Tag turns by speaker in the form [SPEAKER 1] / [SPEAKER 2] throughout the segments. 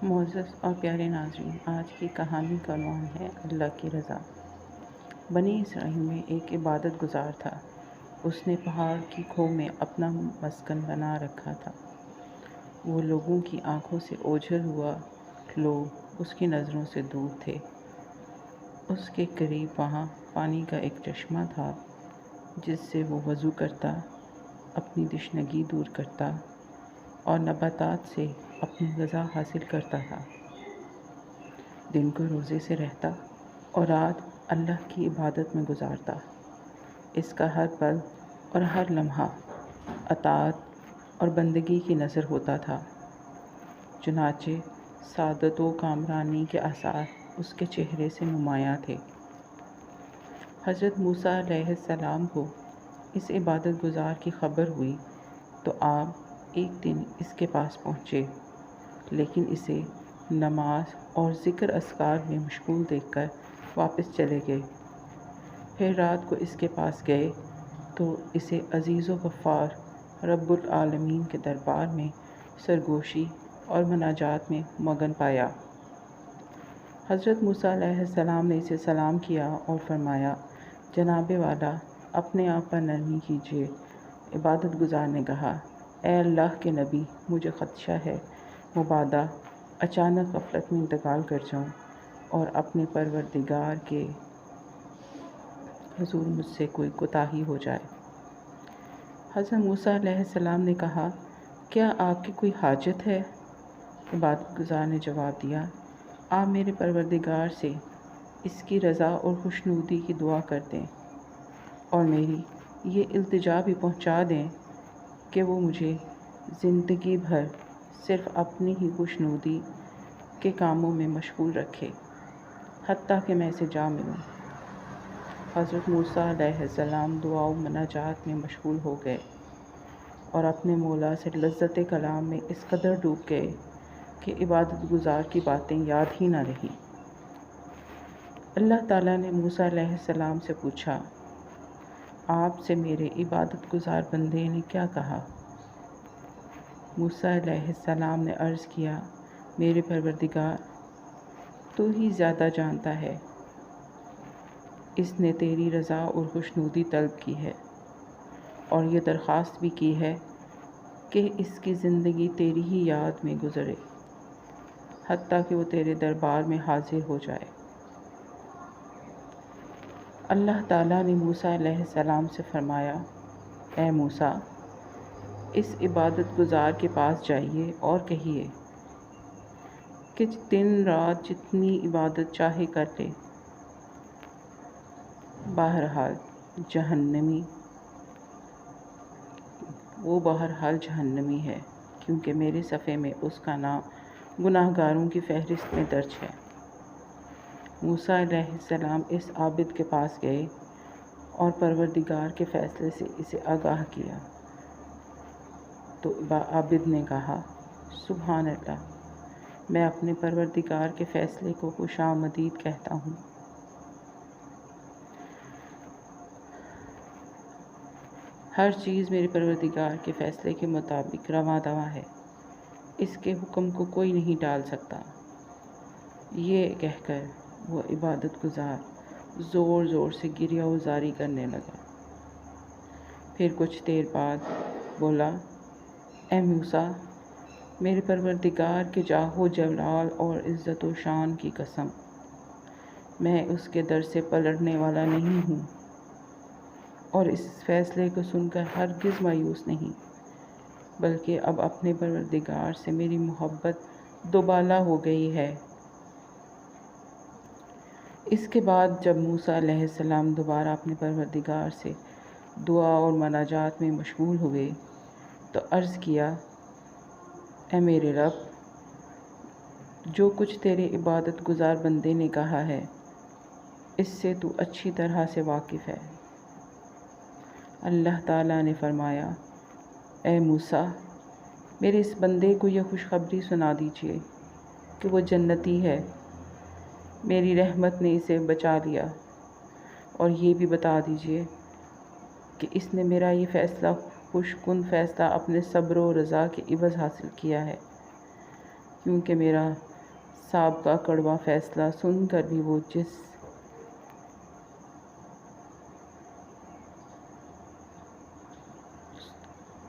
[SPEAKER 1] معزز اور پیارے ناظرین، آج کی کہانی کا عنوان ہے اللہ کی رضا۔ بنی اسرائیل میں ایک عبادت گزار تھا۔ اس نے پہاڑ کی کھو میں اپنا مسکن بنا رکھا تھا۔ وہ لوگوں کی آنکھوں سے اوجھل ہوا لوگ اس کی نظروں سے دور تھے۔ اس کے قریب وہاں پانی کا ایک چشمہ تھا جس سے وہ وضو کرتا، اپنی تشنگی دور کرتا اور نباتات سے اپنی غذا حاصل کرتا تھا۔ دن کو روزے سے رہتا اور رات اللہ کی عبادت میں گزارتا۔ اس کا ہر پل اور ہر لمحہ اطاعت اور بندگی کی نظر ہوتا تھا۔ چنانچہ سعادت و کامرانی کے آثار اس کے چہرے سے نمایاں تھے۔ حضرت موسیٰ علیہ السلام کو اس عبادت گزار کی خبر ہوئی تو آپ ایک دن اس کے پاس پہنچے، لیکن اسے نماز اور ذکر اذکار میں مشغول دیکھ کر واپس چلے گئے۔ پھر رات کو اس کے پاس گئے تو اسے عزیز و غفار رب العالمین کے دربار میں سرگوشی اور مناجات میں مگن پایا۔ حضرت موسیٰ علیہ السلام نے اسے سلام کیا اور فرمایا، جناب والا، اپنے آپ پر نرمی کیجیے۔ عبادت گزار نے کہا، اے اللہ کے نبی، مجھے خدشہ ہے مبادا اچانک غفلت میں انتقال کر جاؤں اور اپنے پروردگار کے حضور مجھ سے کوئی کوتاہی ہو جائے۔ حضرت موسیٰ علیہ السلام نے کہا، کیا آپ کی کوئی حاجت ہے؟ عبادت گزار نے جواب دیا، آپ میرے پروردگار سے اس کی رضا اور خوشنودی کی دعا کر دیں اور میری یہ التجا بھی پہنچا دیں کہ وہ مجھے زندگی بھر صرف اپنی ہی خوشنودی کے کاموں میں مشغول رکھے، حتیٰ کہ میں اسے جا ملوں۔ حضرت موسیٰ علیہ السلام دعا و مناجات میں مشغول ہو گئے اور اپنے مولا سے لذت کلام میں اس قدر ڈوب گئے کہ عبادت گزار کی باتیں یاد ہی نہ رہیں۔ اللہ تعالیٰ نے موسیٰ علیہ السلام سے پوچھا، آپ سے میرے عبادت گزار بندے نے کیا کہا؟ موسیٰ علیہ السلام نے عرض کیا، میرے پروردگار، تو ہی زیادہ جانتا ہے، اس نے تیری رضا اور خوشنودی طلب کی ہے اور یہ درخواست بھی کی ہے کہ اس کی زندگی تیری ہی یاد میں گزرے، حتیٰ کہ وہ تیرے دربار میں حاضر ہو جائے۔ اللہ تعالیٰ نے موسیٰ علیہ السلام سے فرمایا، اے موسیٰ، اس عبادت گزار کے پاس جائیے اور کہیے کہ دن رات جتنی عبادت چاہے کر لے، بہرحال جہنمی ہے، کیونکہ میرے صفحے میں اس کا نام گناہ گاروں کی فہرست میں درج ہے۔ موسیٰ علیہ السلام اس عابد کے پاس گئے اور پروردگار کے فیصلے سے اسے آگاہ کیا تو عابد نے کہا، سبحان اللہ، میں اپنے پروردگار کے فیصلے کو خوش آمدید کہتا ہوں۔ ہر چیز میرے پروردگار کے فیصلے کے مطابق رواں دواں ہے، اس کے حکم کو کوئی نہیں ٹال سکتا۔ یہ کہہ کر وہ عبادت گزار زور زور سے گریہ و زاری کرنے لگا۔ پھر کچھ دیر بعد بولا، اے موسیٰ، میرے پروردگار کے جاہ و جلال اور عزت و شان کی قسم، میں اس کے در سے پلٹنے والا نہیں ہوں اور اس فیصلے کو سن کر ہرگز مایوس نہیں، بلکہ اب اپنے پروردگار سے میری محبت دوبالا ہو گئی ہے۔ اس کے بعد جب موسیٰ علیہ السلام دوبارہ اپنے پروردگار سے دعا اور مناجات میں مشغول ہوئے تو عرض کیا، اے میرے رب، جو کچھ تیرے عبادت گزار بندے نے کہا ہے، اس سے تو اچھی طرح سے واقف ہے۔ اللہ تعالیٰ نے فرمایا، اے موسیٰ، میرے اس بندے کو یہ خوشخبری سنا دیجیے کہ وہ جنتی ہے، میری رحمت نے اسے بچا لیا، اور یہ بھی بتا دیجیے کہ اس نے میرا یہ فیصلہ خوش کن فیصلہ اپنے صبر و رضا کے عوض حاصل کیا ہے، کیونکہ میرا صاحب کا کڑوا فیصلہ سن کر بھی وہ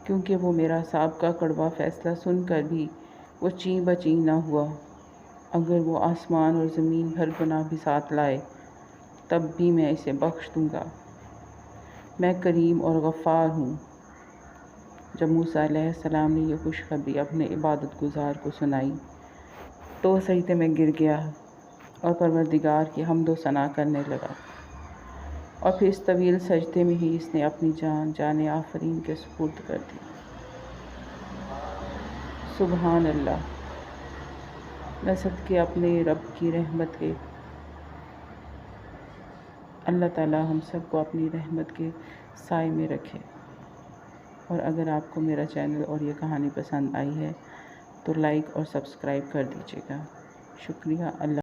[SPEAKER 1] کیونکہ وہ میرا صاحب کا کڑوا فیصلہ سن کر بھی وہ چیں بچیں نہ ہوا۔ اگر وہ آسمان اور زمین بھر گناہ بھی ساتھ لائے تب بھی میں اسے بخش دوں گا۔ میں کریم اور غفار ہوں۔ جب موسیٰ علیہ السلام نے یہ خوشخبری اپنے عبادت گزار کو سنائی تو سجدے میں گر گیا اور پروردگار کی حمد و ثنا کرنے لگا، اور پھر اس طویل سجدے میں ہی اس نے اپنی جان آفرین کے سپرد کر دی۔ سبحان اللہ۔ میں صدقے اپنے رب کی رحمت کے اللہ تعالیٰ ہم سب کو اپنی رحمت کے سائے میں رکھے۔ اور اگر آپ کو میرا چینل اور یہ کہانی پسند آئی ہے تو لائک اور سبسکرائب کر دیجیے گا۔ شکریہ۔ اللہ